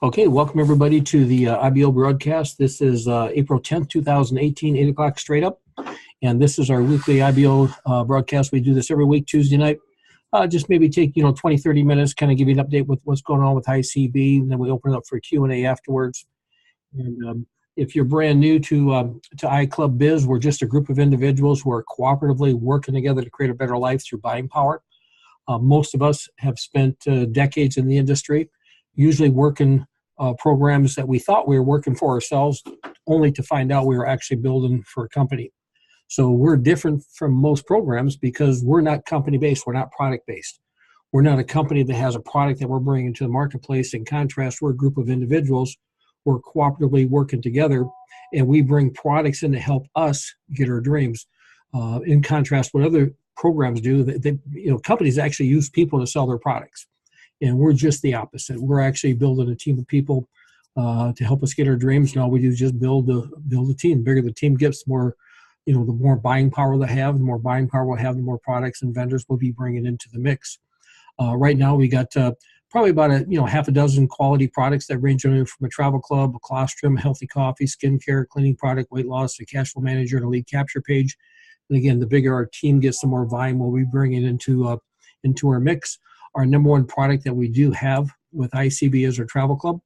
Okay, welcome everybody to the IBO broadcast. This is April 10th, 2018, 8 o'clock straight up. And this is our weekly IBO broadcast. We do this every week, Tuesday night. Just maybe take, 20, 30 minutes, kind of give you an update with what's going on with ICB. And then we open it up for Q&A afterwards. And if you're brand new to iClub Biz, we're just a group of individuals who are cooperatively working together to create a better life through buying power. Most of us have spent decades in the industry, usually working programs that we thought we were working for ourselves, only to find out we were actually building for a company. So we're different from most programs because we're not company-based, we're not product-based. We're not a company that has a product that we're bringing to the marketplace. In contrast, we're a group of individuals who are cooperatively working together, and we bring products in to help us get our dreams. In contrast, what other programs do, companies actually use people to sell their products. And we're just the opposite. We're actually building a team of people to help us get our dreams. And all we do is just build a team. The bigger the team gets, the more buying power they have. The more buying power we'll have, the more products and vendors we'll be bringing into the mix. Right now, we got probably about half a dozen quality products that range from a travel club, a colostrum, healthy coffee, skincare, cleaning product, weight loss, a cash flow manager, and a lead capture page. And again, the bigger our team gets, the more volume we'll be bringing into our mix. Our number one product that we do have with ICB is our travel club.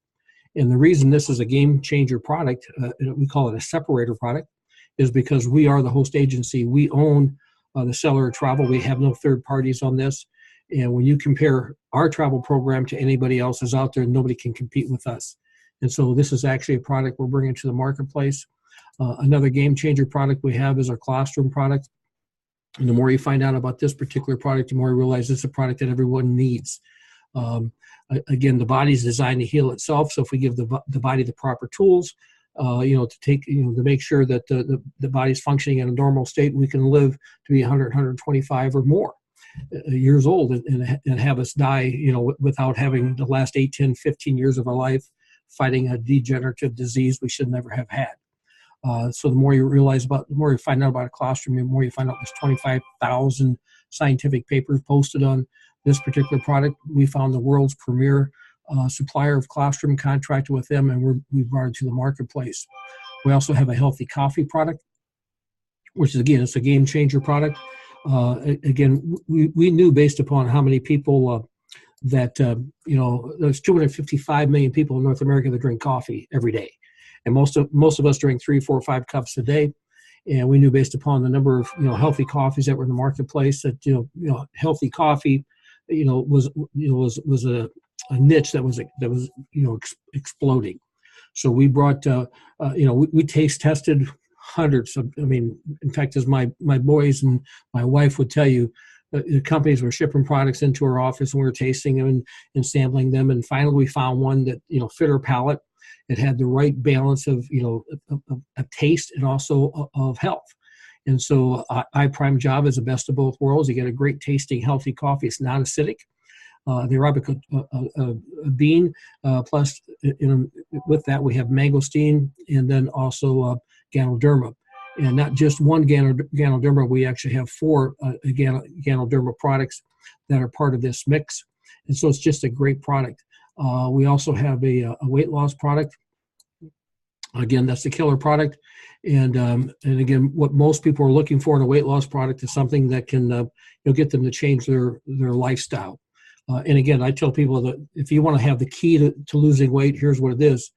And the reason this is a game changer product, we call it a separator product, is because we are the host agency. We own the seller of travel. We have no third parties on this. And when you compare our travel program to anybody else's out there, nobody can compete with us. And so this is actually a product we're bringing to the marketplace. Another game changer product we have is our colostrum product. And the more you find out about this particular product, the more you realize it's a product that everyone needs. Again, the body is designed to heal itself. So if we give the body the proper tools, to make sure that the body's functioning in a normal state, we can live to be 100, 125 or more years old and have us die, without having the last 8, 10, 15 years of our life fighting a degenerative disease we should never have had. So the more you the more you find out about a colostrum, the more you find out there's 25,000 scientific papers posted on this particular product. We found the world's premier supplier of colostrum, contracted with them, and we brought it to the marketplace. We also have a healthy coffee product, which is, again, it's a game changer product. Again, we knew based upon how many people there's 255 million people in North America that drink coffee every day. And most of us drink 3, 4, 5 cups a day, and we knew based upon the number of healthy coffees that were in the marketplace that healthy coffee was a niche that was exploding. So we brought we taste tested hundreds of, in fact, as my boys and my wife would tell you, the companies were shipping products into our office and we were tasting them and sampling them, and finally we found one that fit our palate. It had the right balance of taste and also of health. And so iPrime Java is the best of both worlds. You get a great tasting, healthy coffee. It's not acidic. The Arabica bean, plus with that we have mangosteen, and then also Ganoderma. And not just one Ganoderma, we actually have 4 Ganoderma products that are part of this mix. And so it's just a great product. We also have a weight loss product. Again, that's the killer product. And again, what most people are looking for in a weight loss product is something that can get them to change their lifestyle. And again, I tell people that if you want to have the key to losing weight, here's what it is.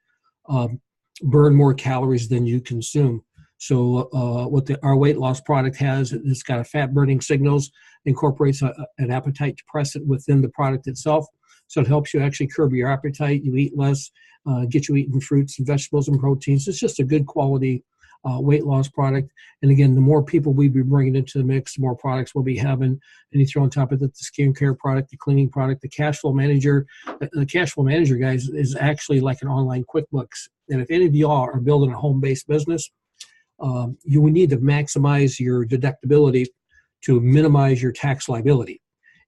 Burn more calories than you consume. So what our weight loss product has, it's got a fat burning signals, incorporates an appetite depressant within the product itself. So it helps you actually curb your appetite. You eat less, get you eating fruits and vegetables and proteins. It's just a good quality weight loss product. And again, the more people we be bringing into the mix, the more products we'll be having. And you throw on top of it the skincare product, the cleaning product, the cash flow manager. The cash flow manager, guys, is actually like an online QuickBooks. And if any of y'all are building a home-based business, you will need to maximize your deductibility to minimize your tax liability.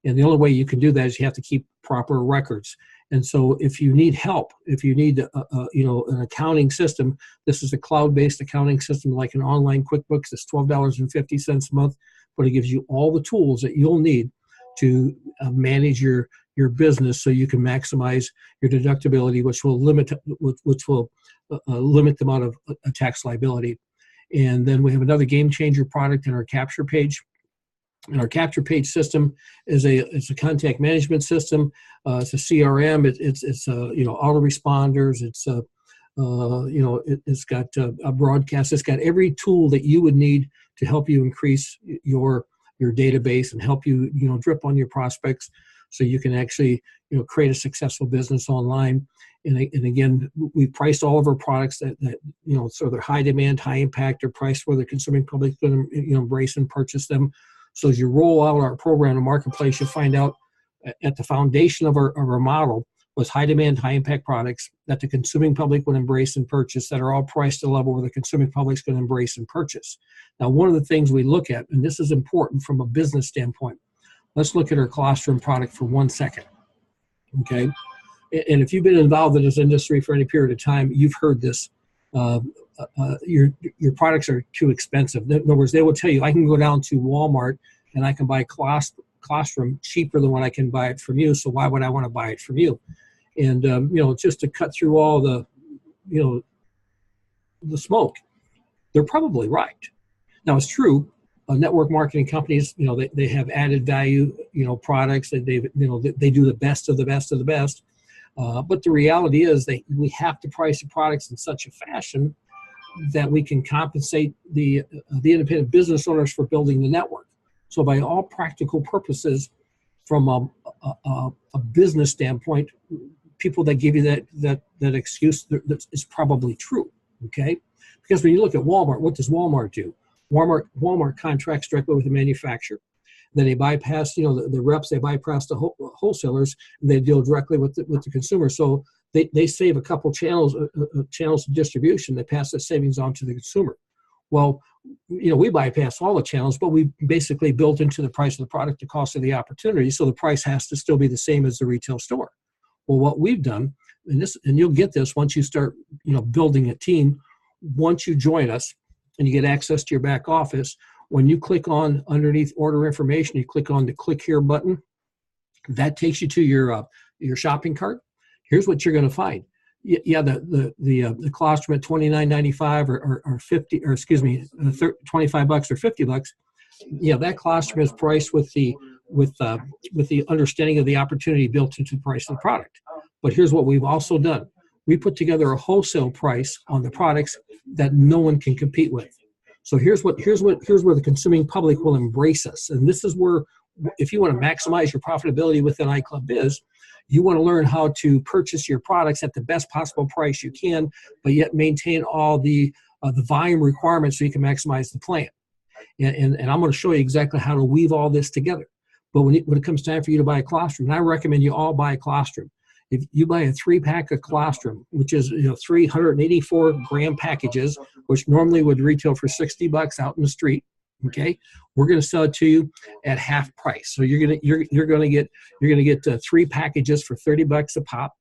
And the only way you can do that is you have to keep proper records. And so if you need help, if you need an accounting system, this is a cloud-based accounting system like an online QuickBooks. It's $12.50 a month, but it gives you all the tools that you'll need to manage your your business so you can maximize your deductibility, which will limit the amount of tax liability. And then we have another game changer product in our capture page. And our capture page system is it's a contact management system. It's a CRM. It's autoresponders. It's got a broadcast. It's got every tool that you would need to help you increase your database and help you drip on your prospects, so you can actually create a successful business online. And again, we priced all of our products that so they're high demand, high impact. They're priced where the consuming public is going to embrace and purchase them. So as you roll out our program in the marketplace, you'll find out at the foundation of our model was high demand, high impact products that the consuming public would embrace and purchase, that are all priced at a level where the consuming public is going to embrace and purchase. Now, one of the things we look at, and this is important from a business standpoint, let's look at our colostrum product for 1 second, okay? And if you've been involved in this industry for any period of time, you've heard this. Your products are too expensive. In other words, they will tell you, I can go down to Walmart and I can buy colostrum cheaper than when I can buy it from you, so why would I want to buy it from you? And just to cut through all the smoke, they're probably right. Now, it's true, network marketing companies, they have added value, products that they do the best of the best of the best. But the reality is we have to price the products in such a fashion that we can compensate the independent business owners for building the network. So by all practical purposes, from a business standpoint, people that give you that excuse that is probably true, okay? Because when you look at Walmart, what does Walmart do? Walmart contracts directly with the manufacturer. Then they bypass, the reps, they bypass the wholesalers, and they deal directly with the consumer. So they save a couple channels of distribution. They pass the savings on to the consumer. Well, we bypass all the channels, but we basically built into the price of the product the cost of the opportunity, so the price has to still be the same as the retail store. Well, what we've done, and you'll get this once you start, building a team. Once you join us and you get access to your back office, when you click on underneath order information, you click on the click here button. That takes you to your shopping cart. Here's what you're going to find. Yeah, the colostrum at $29.95 or 50, or excuse me, $25 or $50. Yeah, that colostrum is priced with the understanding of the opportunity built into the price of the product. But here's what we've also done. We put together a wholesale price on the products that no one can compete with. So here's where the consuming public will embrace us. And this is where, if you want to maximize your profitability within iClubBiz, you want to learn how to purchase your products at the best possible price you can, but yet maintain all the volume requirements so you can maximize the plan. And I'm going to show you exactly how to weave all this together. But when it comes time for you to buy a colostrum, and I recommend you all buy a colostrum. If you buy a 3-pack of colostrum, which is 384 gram packages, which normally would retail for $60 out in the street, okay, we're going to sell it to you at half price. So you're going to get 3 packages for $30 a pop.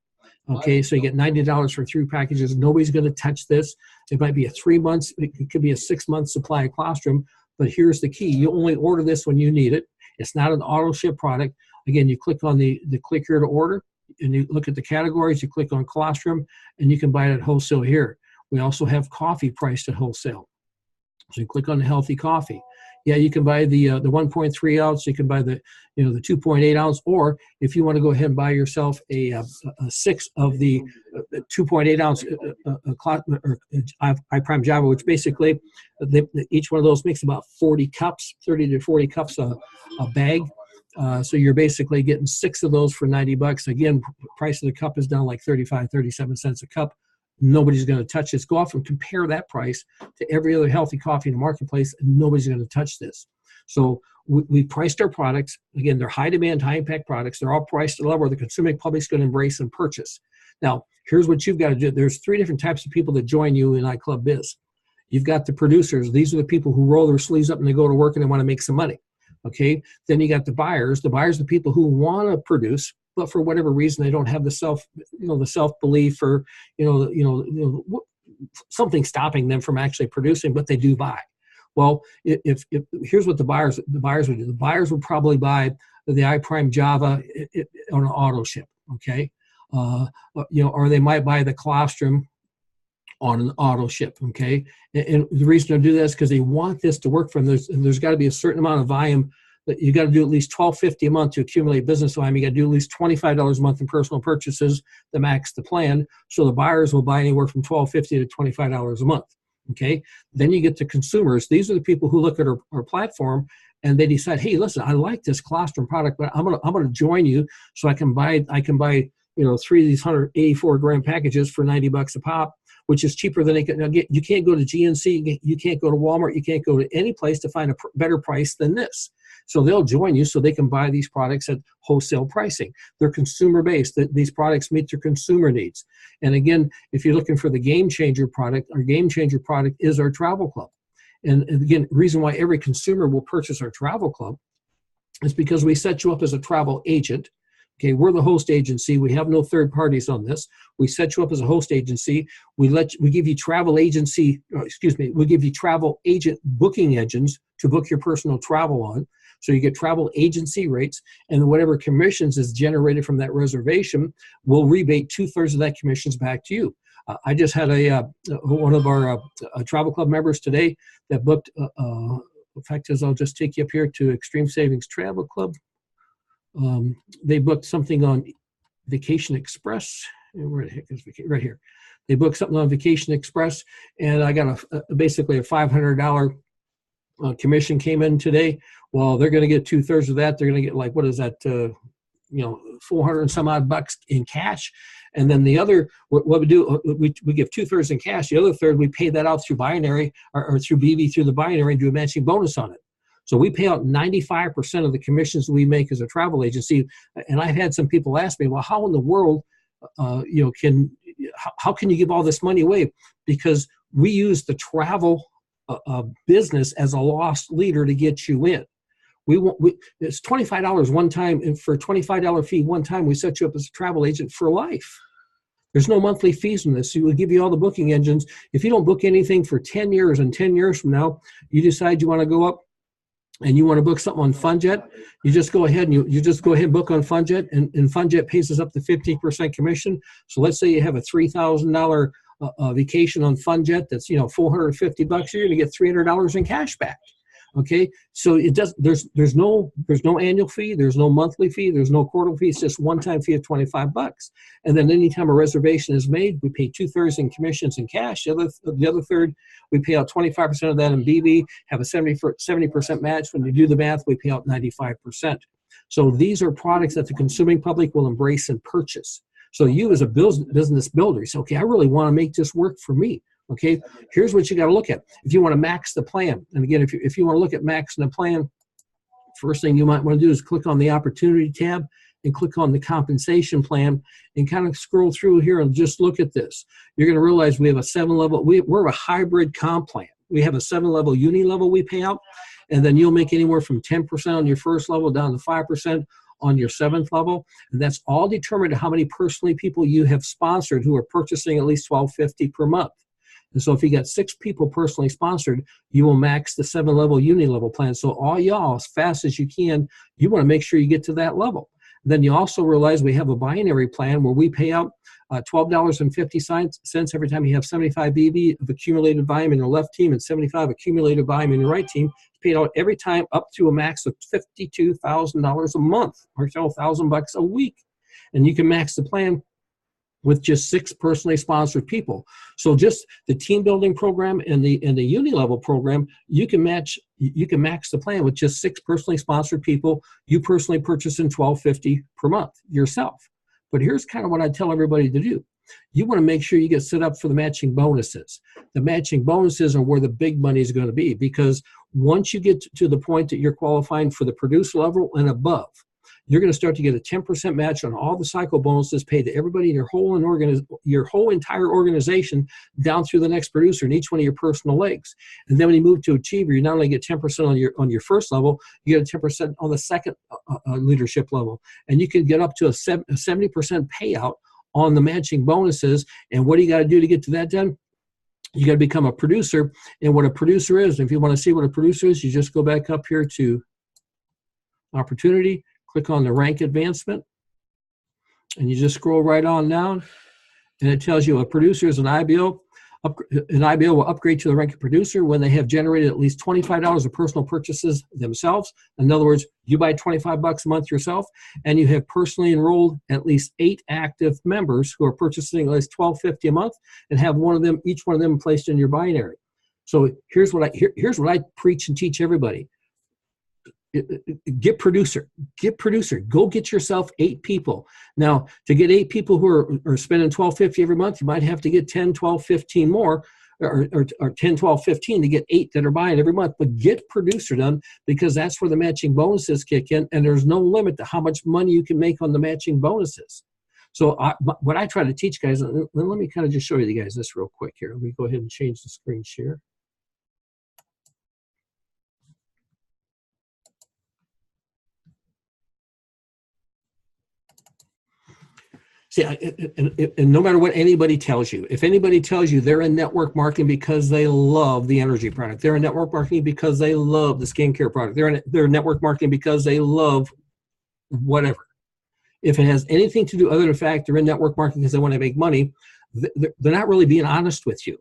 Okay, so you get $90 for 3 packages. Nobody's going to touch this. It might be it could be a 6-month supply of colostrum. But here's the key: you only order this when you need it. It's not an auto ship product. Again, you click on the click here to order, and you look at the categories. You click on colostrum, and you can buy it at wholesale here. We also have coffee priced at wholesale. So you click on the healthy coffee. Yeah, you can buy the 1.3 ounce. You can buy the 2.8 ounce, or if you want to go ahead and buy yourself a 6 of the 2.8 ounce iPrime Java, which basically each one of those makes about 40 cups, 30 to 40 cups a bag. So you're basically getting 6 of those for $90. Again, price of the cup is down like 37 cents a cup. Nobody's going to touch this. Go off and compare that price to every other healthy coffee in the marketplace, and nobody's going to touch this. So we priced our products. Again, they're high demand, high impact products. They're all priced at a level where the consuming public's going to embrace and purchase. Now, here's what you've got to do. There's 3 different types of people that join you in iClubBiz. You've got the producers. These are the people who roll their sleeves up and they go to work and they want to make some money. Okay. Then you got the buyers. The buyers are the people who want to produce, but for whatever reason they don't have the self-belief or something stopping them from actually producing, but they do buy. Well, if here's what the buyers would do. The buyers would probably buy the iPrime Java on an auto ship, okay? Or they might buy the colostrum on an auto ship, okay? And the reason to do that is because they want this to work for them. There's got to be a certain amount of volume that you got to do at least $12.50 a month to accumulate business volume. You got to do at least $25 a month in personal purchases to max the plan. So the buyers will buy anywhere from $12.50 to $25 a month, okay? Then you get to consumers. These are the people who look at our platform and they decide, hey, listen, I like this colostrum product, but I'm gonna join you so I can buy 3 of these 184 gram packages for $90 a pop, which is cheaper than they can get. You can't go to GNC, you can't go to Walmart, you can't go to any place to find a better price than this. So they'll join you so they can buy these products at wholesale pricing. They're consumer based. These products meet their consumer needs. And again, if you're looking for the game changer product, our game changer product is our travel club. And again, the reason why every consumer will purchase our travel club is because we set you up as a travel agent. Okay, we're the host agency. We have no third parties on this. We set you up as a host agency. We give you travel agency, we give you travel agent booking engines to book your personal travel on. So you get travel agency rates, and whatever commissions is generated from that reservation, we'll rebate 2/3 of that commissions back to you. I just had one of our travel club members today that booked. In fact, I'll just take you up here to Extreme Savings Travel Club. They booked something on Vacation Express. Where the heck is right here? They booked something on Vacation Express, and I got basically a $500 commission came in today. Well, they're going to get 2/3 of that. They're going to get like, what is that? 400 and some odd bucks in cash. And then the other, what we do, we give 2/3 in cash. The other third, we pay that out through binary or through BB through the binary and do a matching bonus on it. So we pay out 95% of the commissions we make as a travel agency. And I've had some people ask me, well, how in the world, how can you give all this money away? Because we use the travel business as a loss leader to get you in. It's $25 one time, and for a $25 fee one time, we set you up as a travel agent for life. There's no monthly fees in this. So we'll give you all the booking engines. If you don't book anything for 10 years, and 10 years from now, you decide you want to go up and you want to book something on FunJet, you just go ahead and you just go ahead and book on FunJet, and FunJet pays us up to 50% commission. So let's say you have a $3,000 vacation on FunJet that's $450. You're going to get $300 in cash back. Okay, so it does. There's no annual fee. There's no monthly fee. There's no quarterly fee. It's just one-time fee of $25. And then anytime a reservation is made, we pay 2/3 in commissions and cash. The other third, we pay out 25% of that in BB. Have a 70% match. When you do the math, we pay out 95%. So these are products that the consuming public will embrace and purchase. So you as a business builder, you say, okay, I really want to make this work for me. Okay, here's what you got to look at. If you want to max the plan, and again, if you want to look at maxing the plan, first thing you might want to do is click on the opportunity tab and click on the compensation plan and kind of scroll through here and just look at this. You're going to realize we have a 7-level, we're a hybrid comp plan. We have a 7-level uni level we pay out, and then you'll make anywhere from 10% on your first level down to 5% on your 7th level. And that's all determined to how many personally people you have sponsored who are purchasing at least $12.50 per month. And so if you got 6 people personally sponsored, you will max the 7-level uni-level plan. So all y'all, as fast as you can, you want to make sure you get to that level. Then you also realize we have a binary plan where we pay out $12.50 every time you have 75 BB of accumulated volume in your left team and 75 accumulated volume in your right team. It's paid out every time up to a max of $52,000 a month, or $1,000 a week. And you can max the plan with just 6 personally sponsored people. So just the team building program and the uni level program, you can max the plan with just 6 personally sponsored people. You personally purchasing $12.50 per month yourself. But here's kind of what I tell everybody to do. You want to make sure you get set up for the matching bonuses. The matching bonuses are where the big money is going to be, because once you get to the point that you're qualifying for the producer level and above, you're going to start to get a 10% match on all the cycle bonuses paid to everybody in your whole entire organization down through the next producer in each one of your personal legs. And then when you move to Achiever, you not only get 10% on your first level, you get a 10% on the second leadership level. And you can get up to a 70% payout on the matching bonuses. And what do you got to do to get to that done? You got to become a producer. And what a producer is, if you want to see what a producer is, you just go back up here to Opportunity, click on the rank advancement, and you just scroll right on down, and it tells you a producer is an IBO. An IBO will upgrade to the rank of producer when they have generated at least $25 of personal purchases themselves. In other words, you buy $25 a month yourself, and you have personally enrolled at least 8 active members who are purchasing at least $12.50 a month, and have each one of them placed in your binary. So here's what I preach and teach everybody. Get producer. Go get yourself 8 people. Now, to get 8 people who are spending $12.50 every month, you might have to get 10, 12, 15 more, or 10, 12, 15 to get 8 that are buying every month. But get producer done, because that's where the matching bonuses kick in, and there's no limit to how much money you can make on the matching bonuses. So what I try to teach guys, let me kind of just show you guys this real quick here. Let me go ahead and change the screen share. See, and no matter what anybody tells you, if anybody tells you they're in network marketing because they love the energy product, they're in network marketing because they love the skincare product, they're in network marketing because they love whatever. If it has anything to do other than the fact they're in network marketing because they want to make money, they're not really being honest with you,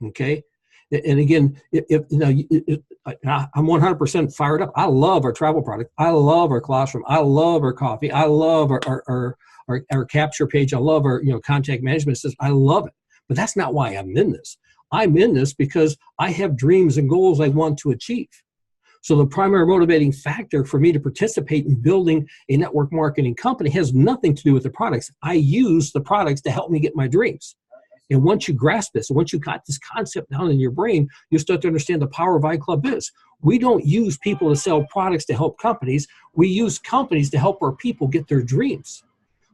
okay? And again, I'm 100% fired up. I love our travel product. I love our classroom. I love our coffee. I love our capture page. I love our contact management system. I love it. But that's not why I'm in this. I'm in this because I have dreams and goals I want to achieve. So the primary motivating factor for me to participate in building a network marketing company has nothing to do with the products. I use the products to help me get my dreams. And once you grasp this, once you got this concept down in your brain, you start to understand the power of iClub Biz. We don't use people to sell products to help companies. We use companies to help our people get their dreams.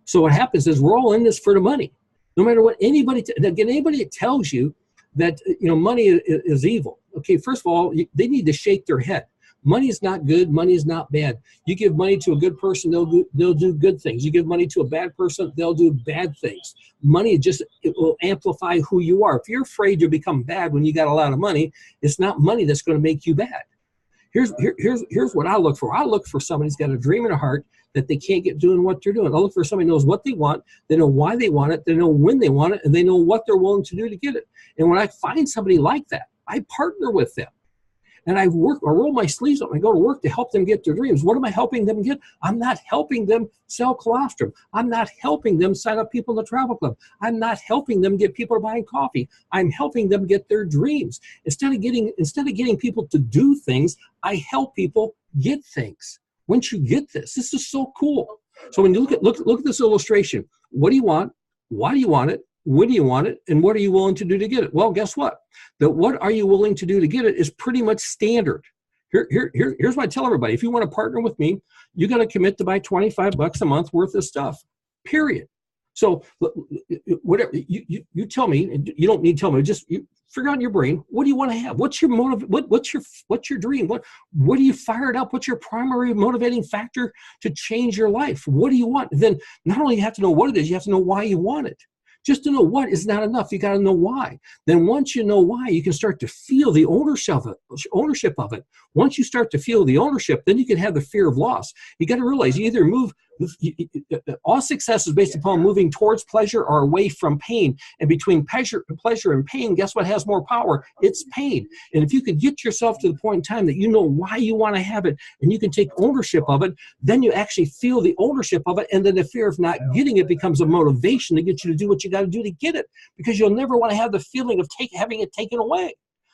So what happens is we're all in this for the money. No matter what anybody that tells you that money is evil. Okay, first of all, they need to shake their head. Money is not good. Money is not bad. You give money to a good person, they'll do good things. You give money to a bad person, they'll do bad things. Money it will amplify who you are. If you're afraid to become bad when you got a lot of money, it's not money that's going to make you bad. Here's what I look for. I look for somebody who's got a dream in their heart that they can't get doing what they're doing. I look for somebody who knows what they want, they know why they want it, they know when they want it, and they know what they're willing to do to get it. And when I find somebody like that, I partner with them. And I roll my sleeves up and I go to work to help them get their dreams. What am I helping them get? I'm not helping them sell colostrum. I'm not helping them sign up people in the travel club. I'm not helping them get people to buy coffee. I'm helping them get their dreams. Instead of getting people to do things, I help people get things. Once you get this is so cool. So when you look at this illustration, what do you want? Why do you want it? When do you want it? And what are you willing to do to get it? Well, guess what? What are you willing to do to get it is pretty much standard. Here's what I tell everybody. If you want to partner with me, you got to commit to buy $25 a month worth of stuff, period. So whatever you tell me, and you don't need to tell me, just figure out in your brain, what do you want to have? What's your motive? What's your dream? What are you fired up? What's your primary motivating factor to change your life? What do you want? And then not only you have to know what it is, you have to know why you want it. Just to know what is not enough. You got to know why. Then once you know why, you can start to feel the ownership of it. Once you start to feel the ownership, then you can have the fear of loss. You got to realize you either move. All success is based upon moving towards pleasure or away from pain. And between pleasure and pain, guess what has more power? It's pain. And if you could get yourself to the point in time that you know why you want to have it and you can take ownership of it, then you actually feel the ownership of it. And then the fear of not getting it becomes a motivation to get you to do what you got to do to get it, because you'll never want to have the feeling of having it taken away.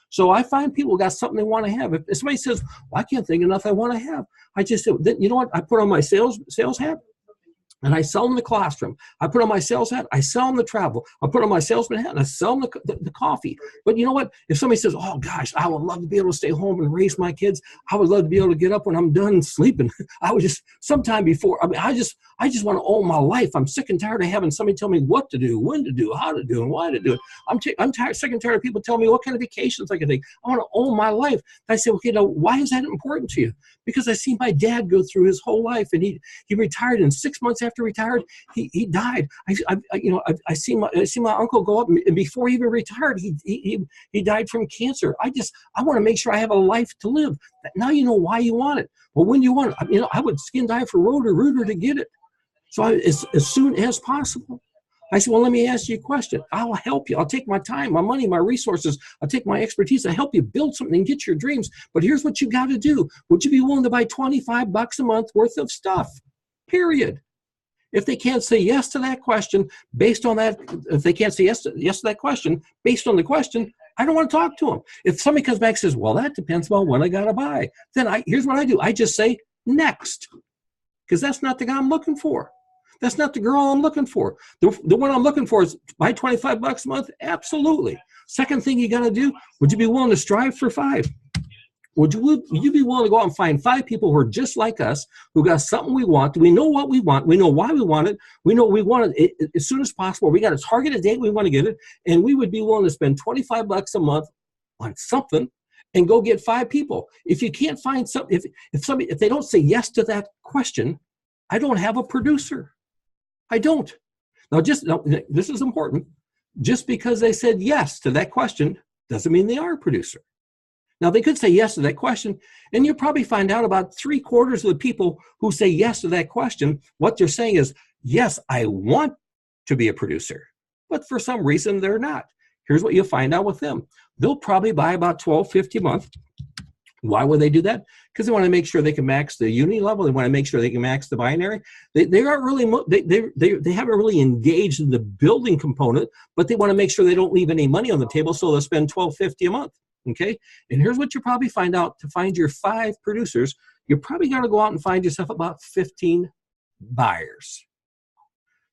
So I find people got something they want to have. If somebody says, well, I can't think of nothing I want to have, I just say, you know what? I put on my sales hat and I sell them the colostrum. I put on my sales hat, I sell them the travel. I put on my salesman hat and I sell them the coffee. But you know what? If somebody says, oh gosh, I would love to be able to stay home and raise my kids. I would love to be able to get up when I'm done sleeping. I would just sometime before, I just want to own my life. I'm sick and tired of having somebody tell me what to do, when to do, how to do, and why to do it. I'm sick and tired of people telling me what kind of vacations I can take. I want to own my life. And I say, okay, now why is that important to you? Because I see my dad go through his whole life, and he retired, and 6 months after after retired, he died. I see my uncle go up, and before he even retired, he died from cancer. I want to make sure I have a life to live. Now you know why you want it. Well, when you want it, I would skin dive for Roto-Rooter to get it. So as soon as possible. I said, well, let me ask you a question. I'll help you. I'll take my time, my money, my resources. I'll take my expertise. I'll help you build something and get your dreams. But here's what you got to do. Would you be willing to buy $25 a month worth of stuff? Period. If they can't say yes to that question, based on that, if they can't say yes to that question, based on the question, I don't want to talk to them. If somebody comes back and says, well, that depends on what I got to buy, then here's what I do. I just say next, because that's not the guy I'm looking for. That's not the girl I'm looking for. The one I'm looking for is buy $25 a month? Absolutely. Second thing you got to do, would you be willing to strive for 5? Would you be willing to go out and find 5 people who are just like us, who got something we want? We know what we want. We know why we want it. We know we want it as soon as possible. We got a targeted date we want to get it, and we would be willing to spend $25 a month on something and go get 5 people. If you can't find something, if they don't say yes to that question, I don't have a producer. I don't. Now, this is important. Just because they said yes to that question doesn't mean they are a producer. Now, they could say yes to that question, and you'll probably find out about 3/4 of the people who say yes to that question, what they're saying is, yes, I want to be a producer, but for some reason they're not. Here's what you'll find out with them. They'll probably buy about $12.50 a month. Why would they do that? Because they want to make sure they can max the unity level. They want to make sure they can max the binary. They aren't really they haven't really engaged in the building component, but they want to make sure they don't leave any money on the table, so they'll spend $12.50 a month. Okay, and here's what you probably find out: to find your 5 producers, you're probably going to go out and find yourself about 15 buyers.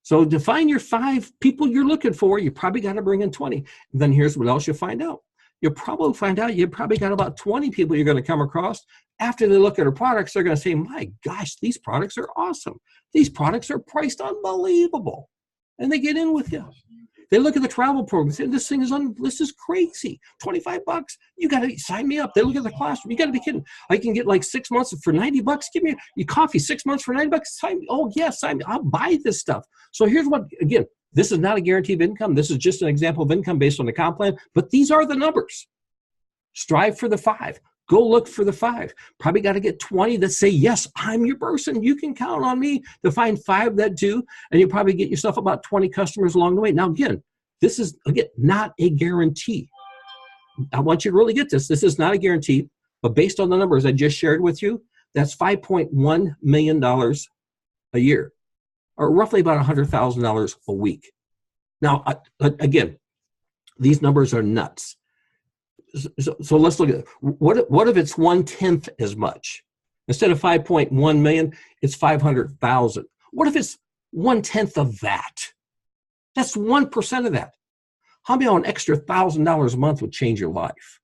So to find your 5 people you're looking for, you probably got to bring in 20. And then here's what else you'll find out. You'll probably find out you probably got about 20 people you're going to come across. After they look at our products, they're going to say, my gosh, these products are awesome. These products are priced unbelievable. And they get in with you. They look at the travel program and say, this is crazy. $25, you got to sign me up. They look at the classroom. You got to be kidding. I can get like 6 months for $90. Give me your coffee, 6 months for $90. Oh, yes, I'll buy this stuff. So here's what, again, this is not a guarantee of income. This is just an example of income based on the comp plan, but these are the numbers. Strive for the 5. Go look for the 5. Probably got to get 20 that say, yes, I'm your person. You can count on me to find 5 that do, and you'll probably get yourself about 20 customers along the way. Now, again, this is, not a guarantee. I want you to really get this. This is not a guarantee, but based on the numbers I just shared with you, that's $5.1 million a year, or roughly about $100,000 a week. Now, again, these numbers are nuts. So let's look at it. What if it's 1/10 as much? Instead of 5.1 million, it's 500,000. What if it's 1/10 of that? That's 1% of that. How many on an extra $1,000 a month would change your life?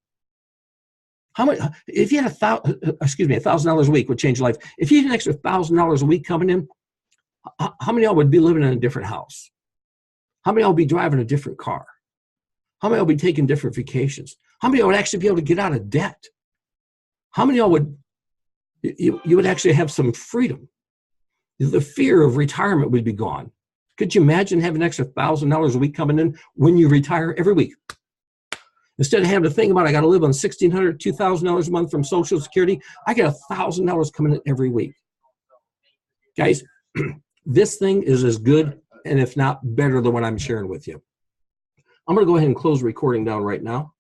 How much? If you had $1,000 a week would change your life. If you had an extra $1,000 a week coming in, how many of y'all would be living in a different house? How many of y'all would be driving a different car? How many of y'all would be taking different vacations? How many of y'all would actually be able to get out of debt? How many of y'all would, you would actually have some freedom? The fear of retirement would be gone. Could you imagine having an extra $1,000 a week coming in when you retire every week? Instead of having to think about, I got to live on $1,600, $2,000 a month from Social Security, I get $1,000 coming in every week. Guys, this thing is as good, and if not better than what I'm sharing with you. I'm going to go ahead and close recording down right now.